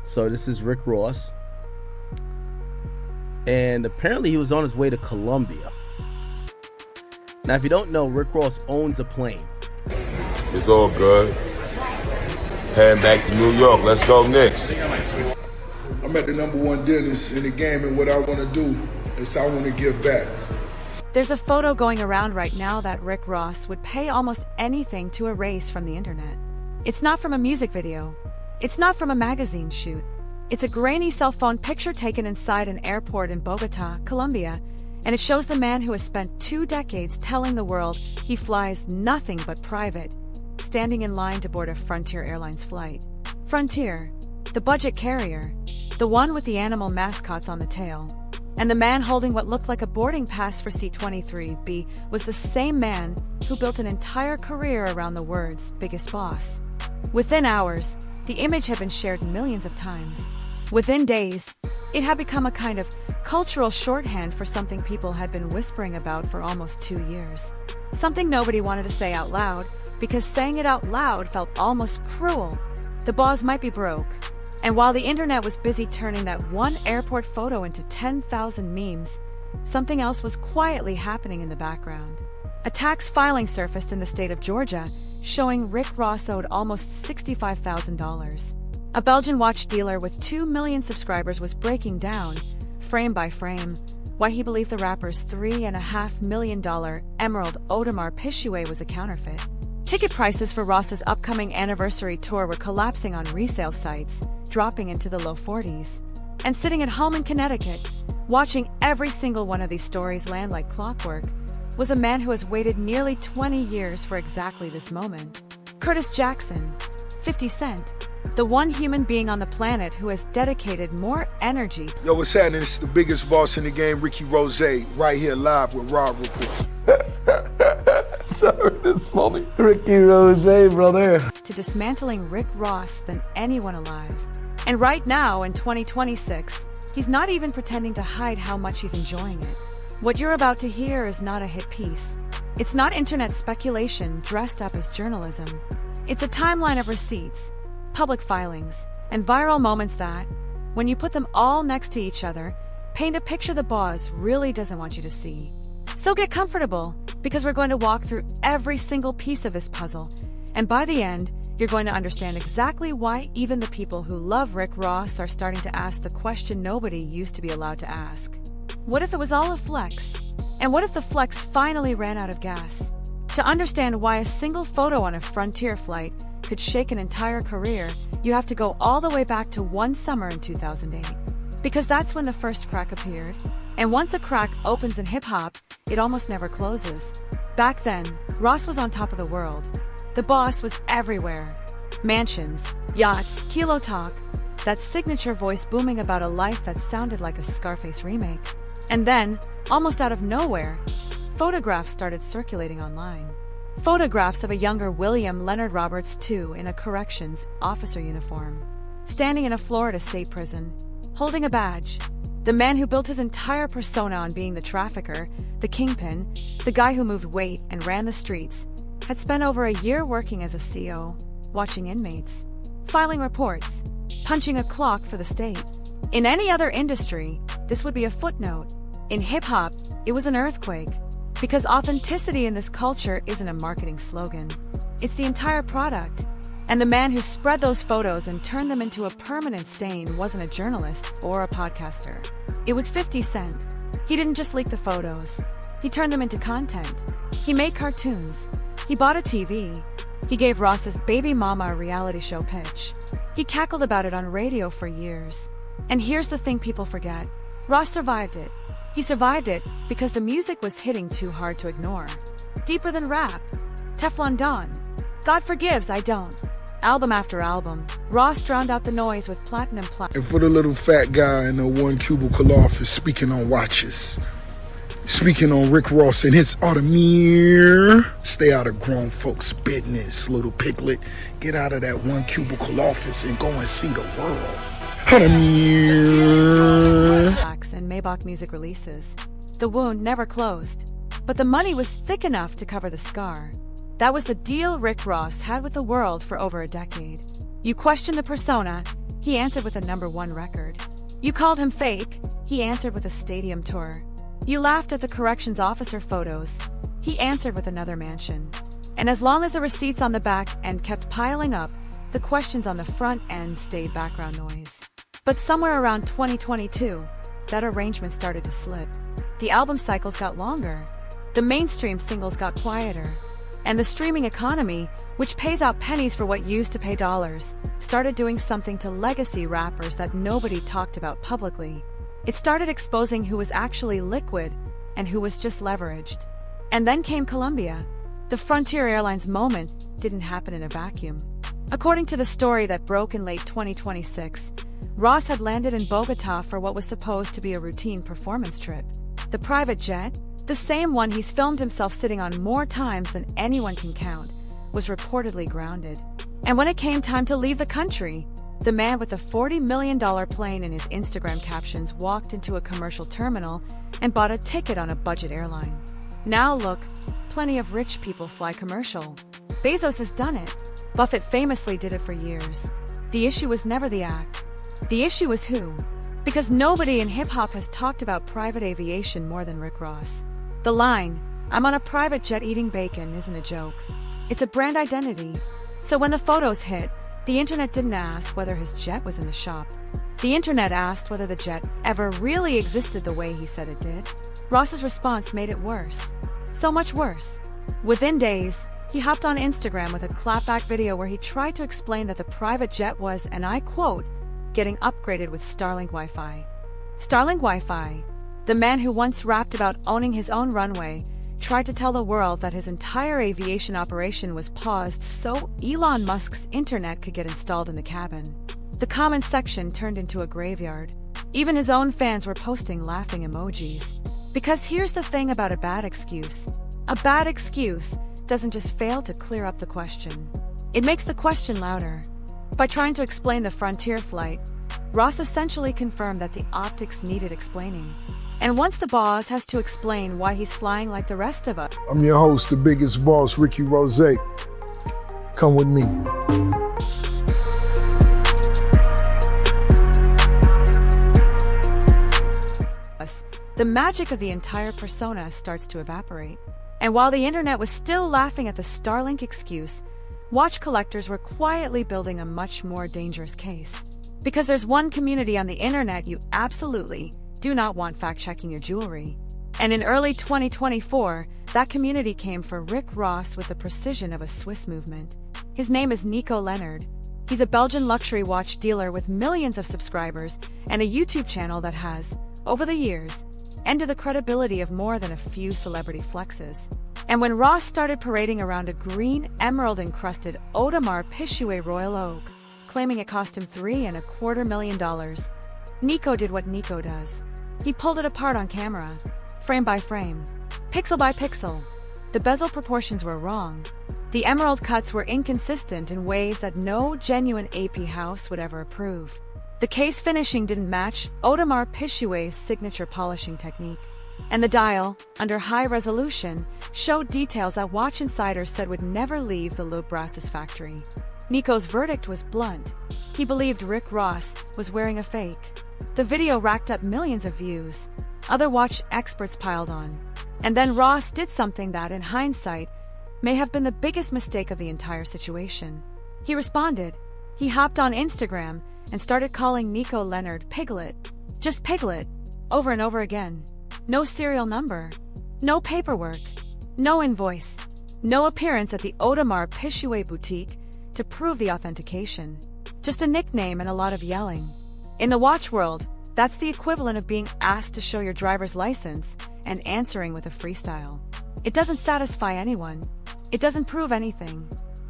So this is Rick Ross. And apparently he was on his way to Colombia. Now, if you don't know, Rick Ross owns a plane. It's all good. Heading back to New York. Let's go Knicks. I'm at the #1 dentist in the game, and what I want to do is I want to give back. There's a photo going around right now that Rick Ross would pay almost anything to erase from the internet. It's not from a music video. It's not from a magazine shoot. It's a grainy cell phone picture taken inside an airport in Bogota, Colombia, and it shows the man who has spent 2 decades telling the world he flies nothing but private, standing in line to board a Frontier Airlines flight. Frontier, the budget carrier, the one with the animal mascots on the tail. And the man holding what looked like a boarding pass for seat 23B was the same man who built an entire career around the words "biggest boss." Within hours, the image had been shared millions of times. Within days, it had become a kind of cultural shorthand for something people had been whispering about for almost 2 years. Something nobody wanted to say out loud, because saying it out loud felt almost cruel. The boss might be broke. And while the internet was busy turning that one airport photo into 10,000 memes, something else was quietly happening in the background. A tax filing surfaced in the state of Georgia, showing Rick Ross owed almost $65,000. A Belgian watch dealer with 2 million subscribers was breaking down, frame by frame, why he believed the rapper's $3.5 million Emerald Audemars Piguet was a counterfeit. Ticket prices for Ross's upcoming anniversary tour were collapsing on resale sites, dropping into the low 40s. And sitting at home in Connecticut, watching every single one of these stories land like clockwork, was a man who has waited nearly 20 years for exactly this moment. Curtis Jackson, 50 Cent, the one human being on the planet who has dedicated more energy. Yo, what's happening? It's the biggest boss in the game, Ricky Rose, right here live with Rob Report. Sorry, that's funny. Ricky Rose, brother. To dismantling Rick Ross than anyone alive. And right now, in 2026, he's not even pretending to hide how much he's enjoying it. What you're about to hear is not a hit piece. It's not internet speculation dressed up as journalism. It's a timeline of receipts, public filings, and viral moments that, when you put them all next to each other, paint a picture the boss really doesn't want you to see. So get comfortable, because we're going to walk through every single piece of this puzzle, and by the end, you're going to understand exactly why even the people who love Rick Ross are starting to ask the question nobody used to be allowed to ask. What if it was all a flex? And what if the flex finally ran out of gas? To understand why a single photo on a Frontier flight could shake an entire career, you have to go all the way back to one summer in 2008. Because that's when the first crack appeared. And once a crack opens in hip-hop, it almost never closes. Back then, Ross was on top of the world. The boss was everywhere. Mansions, yachts, kilo talk, that signature voice booming about a life that sounded like a Scarface remake. And then, almost out of nowhere, photographs started circulating online. Photographs of a younger William Leonard Roberts II in a corrections officer uniform, standing in a Florida state prison, holding a badge. The man who built his entire persona on being the trafficker, the kingpin, the guy who moved weight and ran the streets, had spent over a year working as a CO, watching inmates, filing reports, punching a clock for the state. In any other industry, this would be a footnote. In hip-hop, it was an earthquake. Because authenticity in this culture isn't a marketing slogan. It's the entire product. And the man who spread those photos and turned them into a permanent stain wasn't a journalist or a podcaster. It was 50 Cent. He didn't just leak the photos. He turned them into content. He made cartoons. He bought a TV. He gave Ross's Baby Mama a reality show pitch. He cackled about it on radio for years. And here's the thing people forget. Ross survived it. He survived it because the music was hitting too hard to ignore. Deeper than rap. Teflon Don. God Forgives, I Don't. Album after album, Ross drowned out the noise with platinum And for the little fat guy in the one cubicle office speaking on watches, speaking on Rick Ross and his Audemars. Stay out of grown folks' business, little piglet. Get out of that one cubicle office and go and see the world. Audemars. And Maybach music releases. The wound never closed, but the money was thick enough to cover the scar. That was the deal Rick Ross had with the world for over a decade. You question the persona, he He answered with a #1 record. You called him fake. He answered with a stadium tour. You laughed at the corrections officer photos. He answered with another mansion. And as long as the receipts on the back end kept piling up, the questions on the front end stayed background noise. But somewhere around 2022, that arrangement started to slip. The album cycles got longer. The mainstream singles got quieter. And the streaming economy, which pays out pennies for what used to pay dollars, started doing something to legacy rappers that nobody talked about publicly. It started exposing who was actually liquid and who was just leveraged. And then came Colombia. The Frontier Airlines moment didn't happen in a vacuum. According to the story that broke in late 2026, Ross had landed in Bogota for what was supposed to be a routine performance trip. The private jet, the same one he's filmed himself sitting on more times than anyone can count, was reportedly grounded. And when it came time to leave the country, the man with the $40 million plane in his Instagram captions walked into a commercial terminal and bought a ticket on a budget airline. Now look, plenty of rich people fly commercial. Bezos has done it. Buffett famously did it for years. The issue was never the act. The issue was who. Because nobody in hip-hop has talked about private aviation more than Rick Ross. The line, "I'm on a private jet eating bacon," isn't a joke. It's a brand identity. So when the photos hit, the internet didn't ask whether his jet was in the shop. The internet asked whether the jet ever really existed the way he said it did. Ross's response made it worse. So much worse. Within days, he hopped on Instagram with a clapback video where he tried to explain that the private jet was, and I quote, getting upgraded with Starlink Wi-Fi. Starlink Wi-Fi. The man who once rapped about owning his own runway tried to tell the world that his entire aviation operation was paused so Elon Musk's internet could get installed in the cabin. The comment section turned into a graveyard. Even his own fans were posting laughing emojis. Because here's the thing about a bad excuse. A bad excuse doesn't just fail to clear up the question. It makes the question louder. By trying to explain the Frontier flight, Ross essentially confirmed that the optics needed explaining. And once the boss has to explain why he's flying like the rest of us. I'm your host, the biggest boss, Ricky Rose. Come with me. The magic of the entire persona starts to evaporate. And while the internet was still laughing at the Starlink excuse, watch collectors were quietly building a much more dangerous case. Because there's one community on the internet you absolutely do not want fact-checking your jewelry. And in early 2024, that community came for Rick Ross with the precision of a Swiss movement. His name is Nico Leonard. He's a Belgian luxury watch dealer with millions of subscribers and a YouTube channel that has, over the years, ended the credibility of more than a few celebrity flexes. And when Ross started parading around a green, emerald-encrusted Audemars Piguet Royal Oak, claiming it cost him $3.25 million, Nico did what Nico does. He pulled it apart on camera, frame by frame, pixel by pixel. The bezel proportions were wrong. The emerald cuts were inconsistent in ways that no genuine AP house would ever approve. The case finishing didn't match Audemars Piguet's signature polishing technique. And the dial, under high resolution, showed details that Watch Insiders said would never leave the Le Brassus factory. Nico's verdict was blunt. He believed Rick Ross was wearing a fake. The video racked up millions of views. Other watch experts piled on. And then Ross did something that, in hindsight, may have been the biggest mistake of the entire situation. He responded. He hopped on Instagram and started calling Nico Leonard Piglet. Just Piglet. Over and over again. No serial number. No paperwork. No invoice. No appearance at the Audemars Piguet boutique to prove the authentication. Just a nickname and a lot of yelling. In the watch world, that's the equivalent of being asked to show your driver's license and answering with a freestyle. It doesn't satisfy anyone. It doesn't prove anything.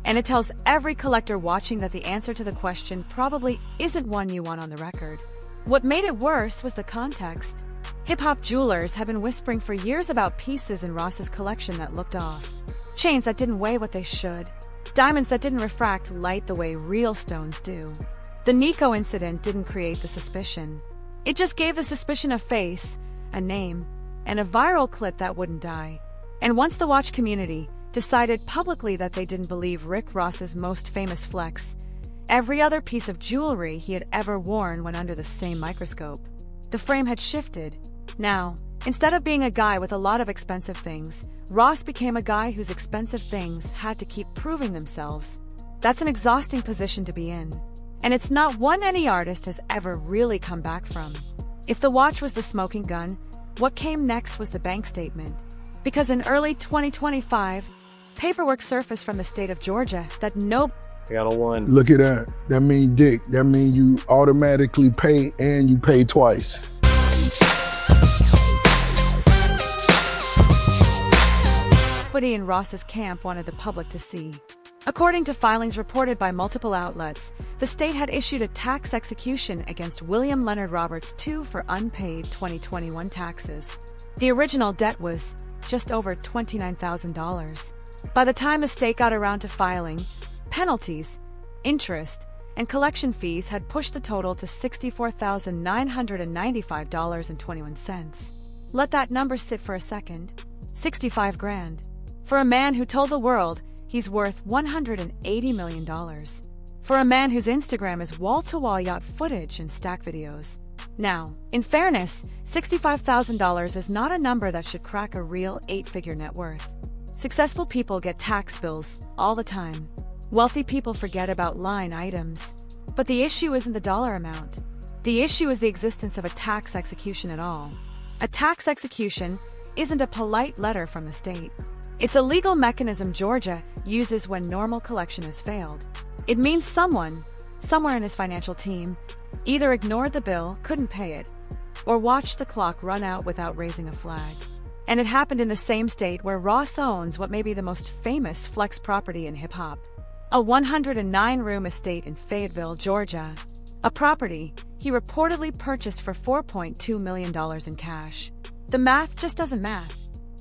And it tells every collector watching that the answer to the question probably isn't one you want on the record. What made it worse was the context. Hip-hop jewelers have been whispering for years about pieces in Ross's collection that looked off. Chains that didn't weigh what they should. Diamonds that didn't refract light the way real stones do. The Nico incident didn't create the suspicion. It just gave the suspicion a face, a name, and a viral clip that wouldn't die. And once the watch community decided publicly that they didn't believe Rick Ross's most famous flex, Every other piece of jewelry he had ever worn went under the same microscope. The frame had shifted. Now, instead of being a guy with a lot of expensive things, Ross became a guy whose expensive things had to keep proving themselves. That's an exhausting position to be in. And it's not one any artist has ever really come back from. If the watch was the smoking gun, what came next was the bank statement. Because in early 2025, paperwork surfaced from the state of Georgia that I got a 1. Look at that. That mean dick. That mean you automatically pay and you pay twice. nobody in Ross's camp wanted the public to see. According to filings reported by multiple outlets, the state had issued a tax execution against William Leonard Roberts II for unpaid 2021 taxes. The original debt was just over $29,000. By the time the state got around to filing, penalties, interest, and collection fees had pushed the total to $64,995.21. Let that number sit for a second. 65 grand. For a man who told the world he's worth $180 million. For a man whose Instagram is wall-to-wall yacht footage and stack videos. Now, in fairness, $65,000 is not a number that should crack a real 8-figure net worth. Successful people get tax bills all the time. Wealthy people forget about line items. But the issue isn't the dollar amount. The issue is the existence of a tax execution at all. A tax execution isn't a polite letter from the state. It's a legal mechanism Georgia uses when normal collection has failed. It means someone, somewhere in his financial team, either ignored the bill, couldn't pay it, or watched the clock run out without raising a flag. And it happened in the same state where Ross owns what may be the most famous flex property in hip-hop. A 109-room estate in Fayetteville, Georgia. A property he reportedly purchased for $4.2 million in cash. The math just doesn't math.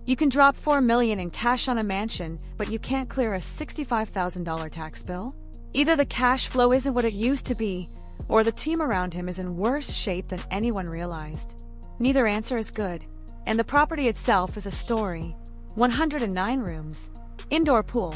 You can drop $4 million in cash on a mansion, but you can't clear a $65,000 tax bill? Either the cash flow isn't what it used to be, or the team around him is in worse shape than anyone realized. Neither answer is good, and the property itself is a story. 109 rooms, indoor pool,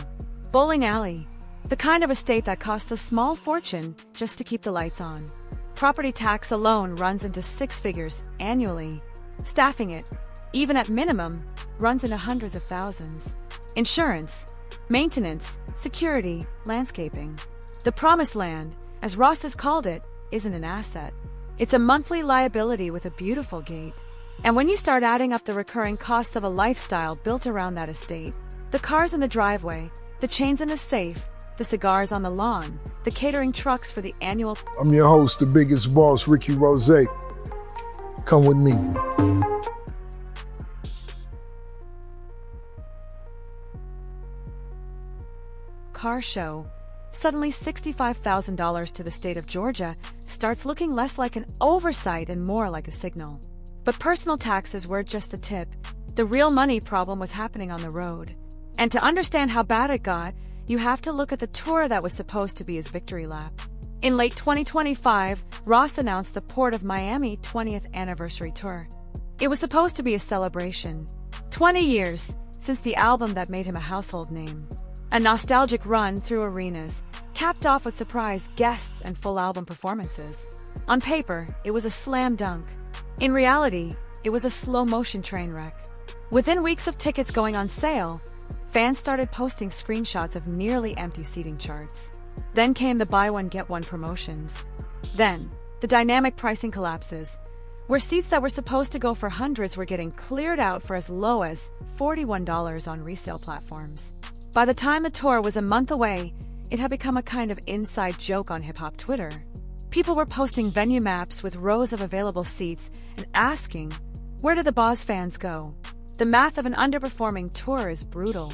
bowling alley, the kind of estate that costs a small fortune just to keep the lights on. Property tax alone runs into 6 figures annually. Staffing it, even at minimum, runs into hundreds of thousands. Insurance, maintenance, security, landscaping. The promised land, as Ross has called it, isn't an asset. It's a monthly liability with a beautiful gate. And when you start adding up the recurring costs of a lifestyle built around that estate, the cars in the driveway, the chains in the safe, the cigars on the lawn, the catering trucks for the annual... I'm your host, the biggest boss, Ricky Rose. Come with me. Car show, suddenly $65,000 to the state of Georgia starts looking less like an oversight and more like a signal. But personal taxes were just the tip. The real money problem was happening on the road. And to understand how bad it got, you have to look at the tour that was supposed to be his victory lap. In late 2025, Ross announced the Port of Miami 20th Anniversary Tour. It was supposed to be a celebration. 20 years since the album that made him a household name. A nostalgic run through arenas, capped off with surprise guests and full album performances. On paper, it was a slam dunk. In reality, it was a slow-motion train wreck. Within weeks of tickets going on sale, fans started posting screenshots of nearly empty seating charts. Then came the buy one get one promotions. Then, the dynamic pricing collapses, where seats that were supposed to go for hundreds were getting cleared out for as low as $41 on resale platforms. By the time the tour was a month away, it had become a kind of inside joke on hip-hop Twitter. People were posting venue maps with rows of available seats and asking, where did the Boz fans go? The math of an underperforming tour is brutal.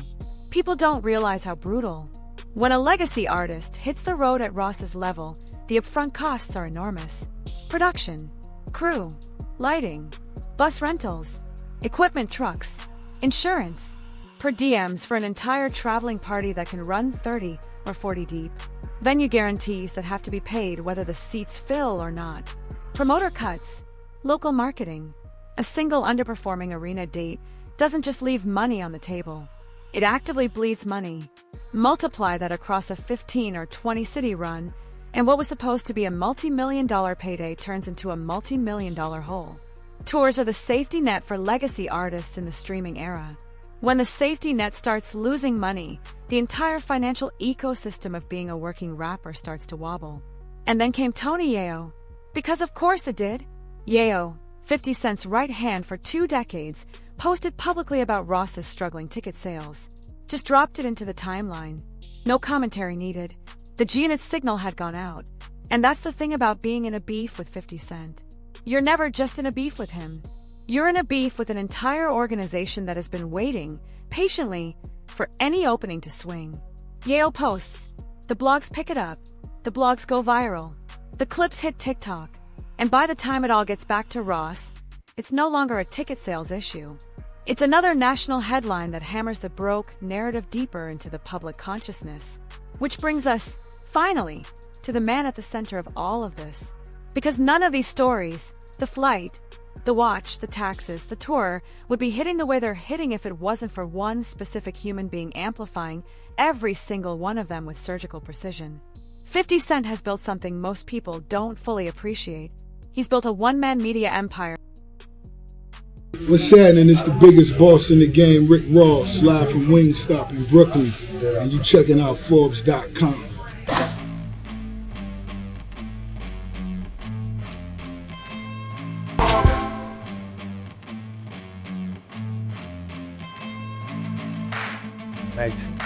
People don't realize how brutal. When a legacy artist hits the road at Ross's level, the upfront costs are enormous. Production, crew, lighting, bus rentals, equipment trucks, insurance, per diems for an entire traveling party that can run 30 or 40 deep, venue guarantees that have to be paid whether the seats fill or not, promoter cuts, local marketing. A single underperforming arena date doesn't just leave money on the table. It actively bleeds money. Multiply that across a 15 or 20 city run, And what was supposed to be a multi-million-dollar payday turns into a multi-million-dollar hole. Tours are the safety net for legacy artists in the streaming era. When the safety net starts losing money, the entire financial ecosystem of being a working rapper starts to wobble. And then came Tony Yayo. Because of course it did. Yayo, 50 Cent's right hand for 2 decades, posted publicly about Ross's struggling ticket sales. Just dropped it into the timeline. No commentary needed. The G-Unit signal had gone out. And that's the thing about being in a beef with 50 Cent. You're never just in a beef with him. You're in a beef with an entire organization that has been waiting, patiently, for any opening to swing. Yayo posts. The blogs pick it up. The blogs go viral. The clips hit TikTok. And by the time it all gets back to Ross, it's no longer a ticket sales issue. It's another national headline that hammers the broke narrative deeper into the public consciousness. Which brings us, finally, to the man at the center of all of this. Because none of these stories, the flight, the watch, the taxes, the tour, would be hitting the way they're hitting if it wasn't for one specific human being amplifying every single one of them with surgical precision. 50 Cent has built something most people don't fully appreciate. He's built a one-man media empire. What's happening? It's the biggest boss in the game, Rick Ross, live from Wingstop in Brooklyn, and you checking out Forbes.com.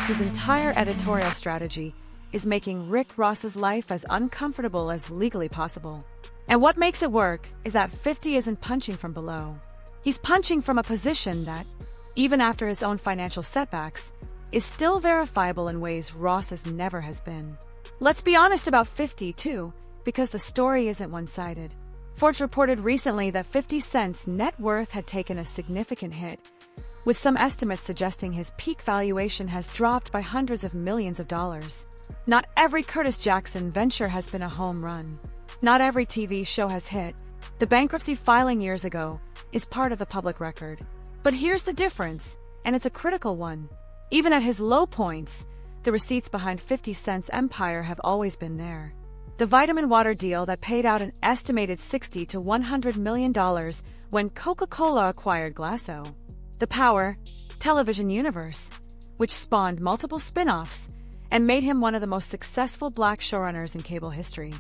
His entire editorial strategy is making Rick Ross's life as uncomfortable as legally possible. And what makes it work is that 50 isn't punching from below. He's punching from a position that, even after his own financial setbacks, is still verifiable in ways Ross's never has been. Let's be honest about 50 too, because the story isn't one-sided. Forbes reported recently that 50 Cent's net worth had taken a significant hit, with some estimates suggesting his peak valuation has dropped by hundreds of millions of dollars. Not every Curtis Jackson venture has been a home run. Not every TV show has hit. The bankruptcy filing years ago is part of the public record. But here's the difference, and it's a critical one. Even at his low points, the receipts behind 50 Cent's empire have always been there. The vitamin water deal that paid out an estimated $60 to $100 million when Coca-Cola acquired Glasso. The Power television universe, which spawned multiple spin-offs and made him one of the most successful black showrunners in cable history.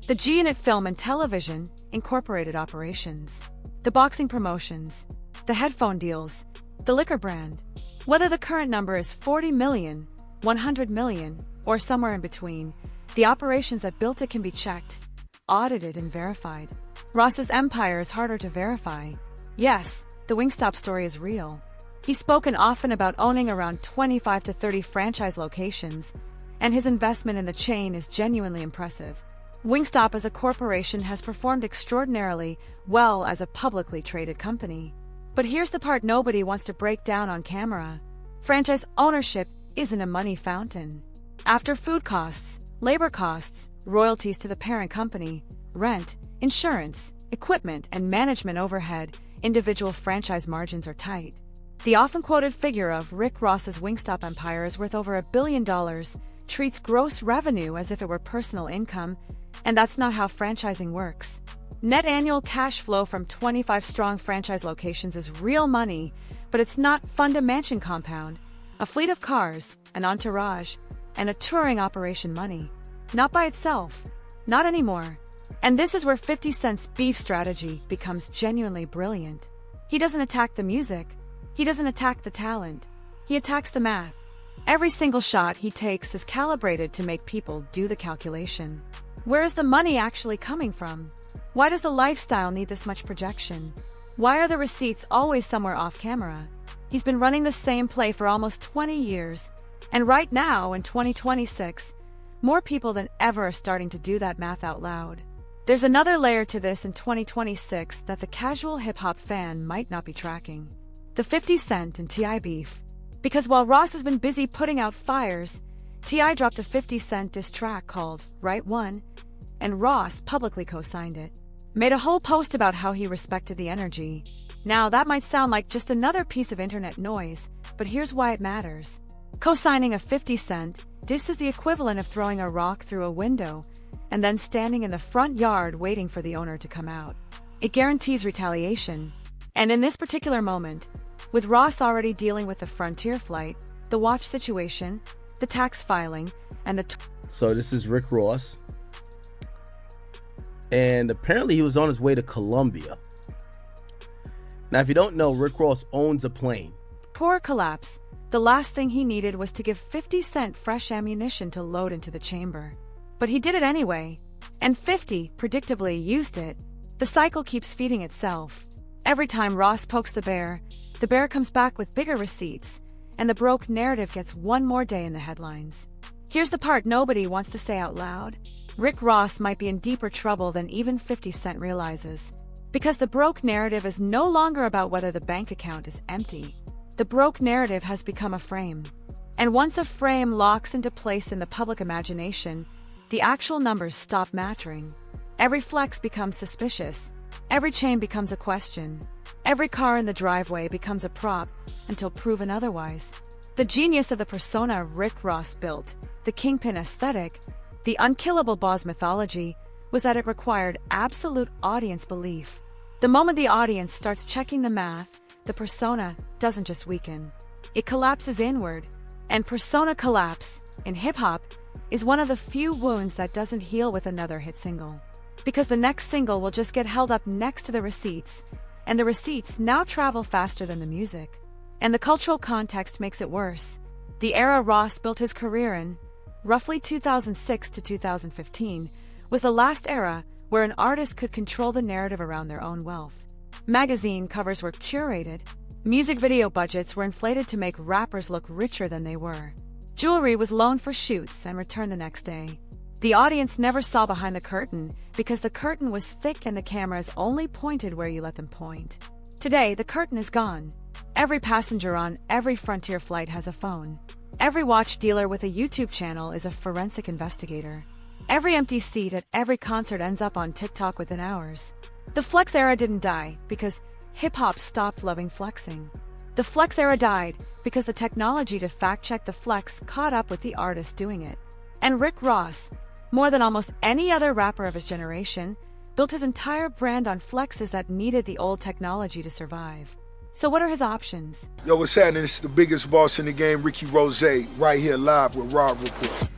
The G-Unit Film and Television Incorporated operations. The boxing promotions. The headphone deals. The liquor brand. Whether the current number is 40 million, 100 million, or somewhere in between, the operations that built it can be checked, audited, and verified. Ross's empire is harder to verify. Yes, the Wingstop story is real. He's spoken often about owning around 25 to 30 franchise locations, and his investment in the chain is genuinely impressive. Wingstop as a corporation has performed extraordinarily well as a publicly traded company. But here's the part nobody wants to break down on camera. Franchise ownership isn't a money fountain. After food costs, labor costs, royalties to the parent company, rent, insurance, equipment, and management overhead, individual franchise margins are tight. The often quoted figure of Rick Ross's Wingstop empire is worth over $1 billion, treats gross revenue as if it were personal income, and that's not how franchising works. Net annual cash flow from 25 strong franchise locations is real money, but it's not fund a mansion compound, a fleet of cars, an entourage, and a touring operation money. Not by itself. Not anymore. And this is where 50 Cent's beef strategy becomes genuinely brilliant. He doesn't attack the music. He doesn't attack the talent. He attacks the math. Every single shot he takes is calibrated to make people do the calculation. Where is the money actually coming from? Why does the lifestyle need this much projection? Why are the receipts always somewhere off camera? He's been running the same play for almost 20 years. And right now, in 2026, more people than ever are starting to do that math out loud. There's another layer to this in 2026 that the casual hip-hop fan might not be tracking. The 50 Cent and T.I. beef. Because while Ross has been busy putting out fires, T.I. dropped a 50 Cent diss track called Right One, and Ross publicly co-signed it. Made a whole post about how he respected the energy. Now, that might sound like just another piece of internet noise, but here's why it matters. Co-signing a 50 Cent diss is the equivalent of throwing a rock through a window, and then standing in the front yard waiting for the owner to come out. It guarantees retaliation. And in this particular moment, with Ross already dealing with the Frontier flight, the watch situation, the tax filing, and the... So this is Rick Ross. And apparently he was on his way to Colombia. Now, if you don't know, Rick Ross owns a plane. Poor collapse. The last thing he needed was to give 50 Cent fresh ammunition to load into the chamber. But he did it anyway. And 50, predictably, used it. The cycle keeps feeding itself. Every time Ross pokes the bear comes back with bigger receipts, and the broke narrative gets one more day in the headlines. Here's the part nobody wants to say out loud. Rick Ross might be in deeper trouble than even 50 Cent realizes. Because the broke narrative is no longer about whether the bank account is empty. The broke narrative has become a frame. And once a frame locks into place in the public imagination, the actual numbers stop mattering. Every flex becomes suspicious. Every chain becomes a question. Every car in the driveway becomes a prop until proven otherwise. The genius of the persona Rick Ross built, the kingpin aesthetic, the unkillable boss mythology, was that it required absolute audience belief. The moment the audience starts checking the math, the persona doesn't just weaken. It collapses inward. And persona collapse, in hip-hop, is one of the few wounds that doesn't heal with another hit single. Because the next single will just get held up next to the receipts, and the receipts now travel faster than the music. And the cultural context makes it worse. The era Ross built his career in, roughly 2006 to 2015, was the last era where an artist could control the narrative around their own wealth. Magazine covers were curated. Music video budgets were inflated to make rappers look richer than they were. Jewelry was loaned for shoots and returned the next day. The audience never saw behind the curtain because the curtain was thick and the cameras only pointed where you let them point. Today, the curtain is gone. Every passenger on every Frontier flight has a phone. Every watch dealer with a YouTube channel is a forensic investigator. Every empty seat at every concert ends up on TikTok within hours. The flex era didn't die because hip-hop stopped loving flexing. The flex era died because the technology to fact-check the flex caught up with the artist doing it. And Rick Ross, more than almost any other rapper of his generation, built his entire brand on flexes that needed the old technology to survive. So what are his options? Yo, what's happening? It's the biggest boss in the game, Ricky Rose, right here live with Rob Report.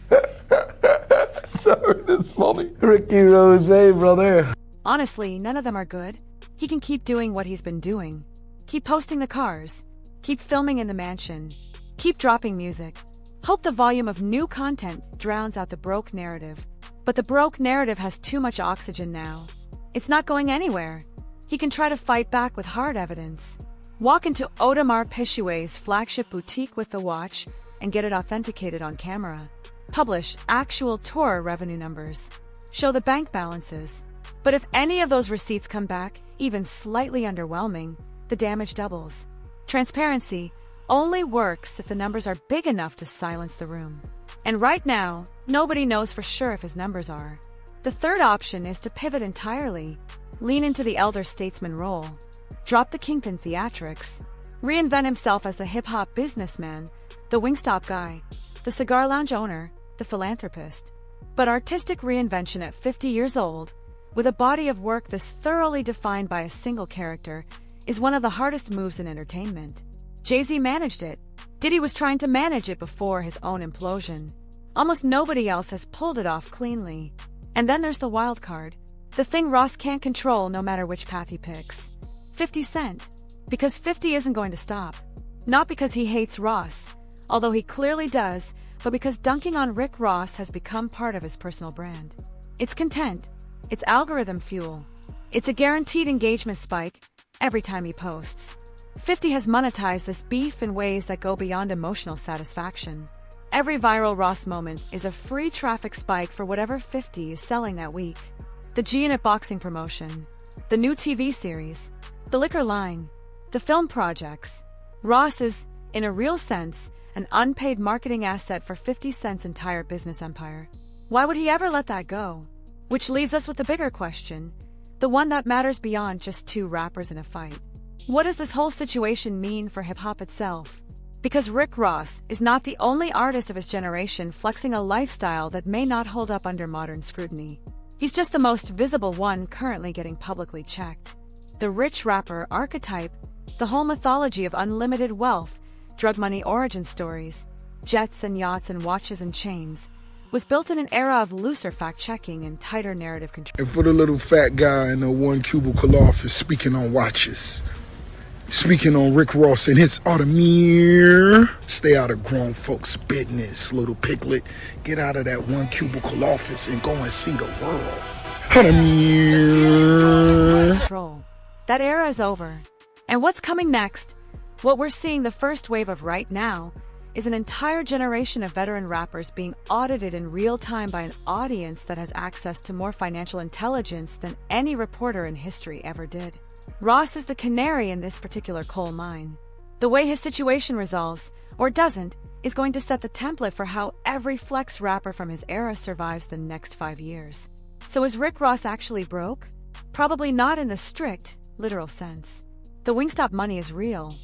Sorry, that's funny. Ricky Rose, brother. Honestly, none of them are good. He can keep doing what he's been doing. Keep posting the cars. Keep filming in the mansion. Keep dropping music. Hope the volume of new content drowns out the broke narrative. But the broke narrative has too much oxygen now. It's not going anywhere. He can try to fight back with hard evidence. Walk into Audemars Piguet's flagship boutique with the watch and get it authenticated on camera. Publish actual tour revenue numbers. Show the bank balances. But if any of those receipts come back, even slightly underwhelming, the damage doubles. Transparency only works if the numbers are big enough to silence the room. And right now, nobody knows for sure if his numbers are. The third option is to pivot entirely. Lean into the elder statesman role. Drop the kingpin theatrics. Reinvent himself as the hip-hop businessman, the Wingstop guy, the cigar lounge owner, the philanthropist. But artistic reinvention at 50 years old, with a body of work this thoroughly defined by a single character, is one of the hardest moves in entertainment. Jay-Z managed it. Diddy was trying to manage it before his own implosion. Almost nobody else has pulled it off cleanly. And then there's the wild card. The thing Ross can't control no matter which path he picks. 50 Cent. Because 50 isn't going to stop. Not because he hates Ross, although he clearly does, but because dunking on Rick Ross has become part of his personal brand. It's content. It's algorithm fuel. It's a guaranteed engagement spike every time he posts. 50 has monetized this beef in ways that go beyond emotional satisfaction. Every viral Ross moment is a free traffic spike for whatever 50 is selling that week. The G-Unit boxing promotion, the new TV series, the liquor line, the film projects. Ross is, in a real sense, an unpaid marketing asset for 50 Cent's entire business empire. Why would he ever let that go? Which leaves us with the bigger question, the one that matters beyond just two rappers in a fight. What does this whole situation mean for hip-hop itself? Because Rick Ross is not the only artist of his generation flexing a lifestyle that may not hold up under modern scrutiny. He's just the most visible one currently getting publicly checked. The rich rapper archetype, the whole mythology of unlimited wealth, drug money origin stories, jets and yachts and watches and chains, was built in an era of looser fact-checking and tighter narrative control. And for the little fat guy in the one cubicle office speaking on watches, speaking on Rick Ross and his Audemars, stay out of grown folks' business, little piglet. Get out of that one cubicle office and go and see the world. Audemars. Control. That era is over. And what's coming next? What we're seeing the first wave of right now is an entire generation of veteran rappers being audited in real time by an audience that has access to more financial intelligence than any reporter in history ever did. Ross is the canary in this particular coal mine. The way his situation resolves, or doesn't, is going to set the template for how every flex rapper from his era survives the next 5 years. So is Rick Ross actually broke? Probably not in the strict, literal sense. The Wingstop money is real.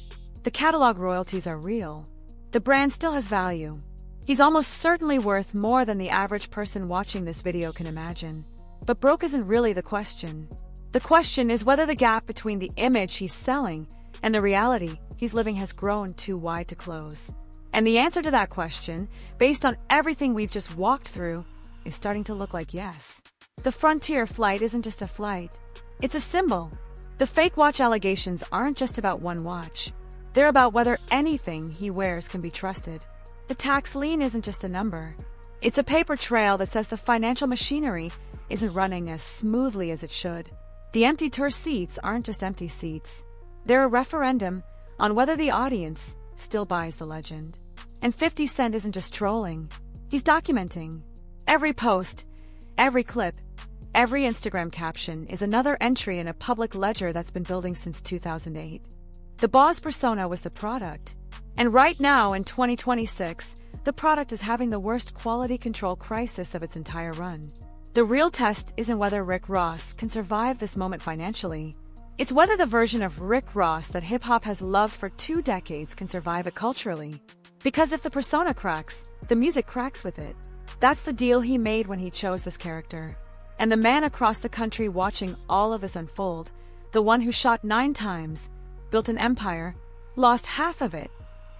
The catalog royalties are real. The brand still has value. He's almost certainly worth more than the average person watching this video can imagine. But broke isn't really the question. The question is whether the gap between the image he's selling and the reality he's living has grown too wide to close. And the answer to that question, based on everything we've just walked through, is starting to look like yes. The Frontier flight isn't just a flight. It's a symbol. The fake watch allegations aren't just about one watch. They're about whether anything he wears can be trusted. The tax lien isn't just a number. It's a paper trail that says the financial machinery isn't running as smoothly as it should. The empty tour seats aren't just empty seats. They're a referendum on whether the audience still buys the legend. And 50 Cent isn't just trolling. He's documenting. Every post, every clip, every Instagram caption is another entry in a public ledger that's been building since 2008. The Boz persona was the product. And right now, in 2026, the product is having the worst quality control crisis of its entire run. The real test isn't whether Rick Ross can survive this moment financially. It's whether the version of Rick Ross that hip-hop has loved for 2 decades can survive it culturally. Because if the persona cracks, the music cracks with it. That's the deal he made when he chose this character. And the man across the country watching all of this unfold, the one who shot 9 times, built an empire, lost half of it,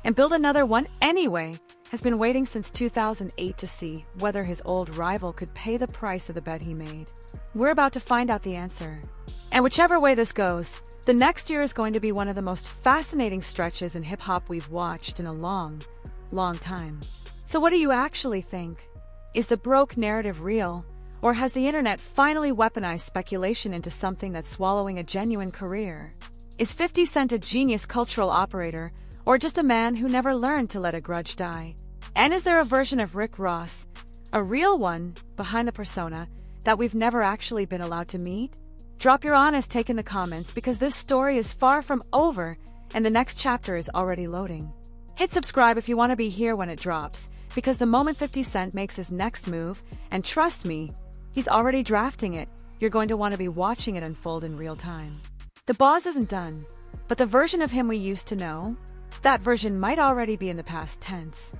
and built another one anyway, has been waiting since 2008 to see whether his old rival could pay the price of the bet he made. We're about to find out the answer. And whichever way this goes, the next year is going to be one of the most fascinating stretches in hip-hop we've watched in a long, long time. So what do you actually think? Is the broke narrative real? Or has the internet finally weaponized speculation into something that's swallowing a genuine career? Is 50 Cent a genius cultural operator, or just a man who never learned to let a grudge die? And is there a version of Rick Ross, a real one, behind the persona, that we've never actually been allowed to meet? Drop your honest take in the comments, because this story is far from over and the next chapter is already loading. Hit subscribe if you want to be here when it drops, because the moment 50 Cent makes his next move, and trust me, he's already drafting it, you're going to want to be watching it unfold in real time. The Boz isn't done, but the version of him we used to know, that version might already be in the past tense.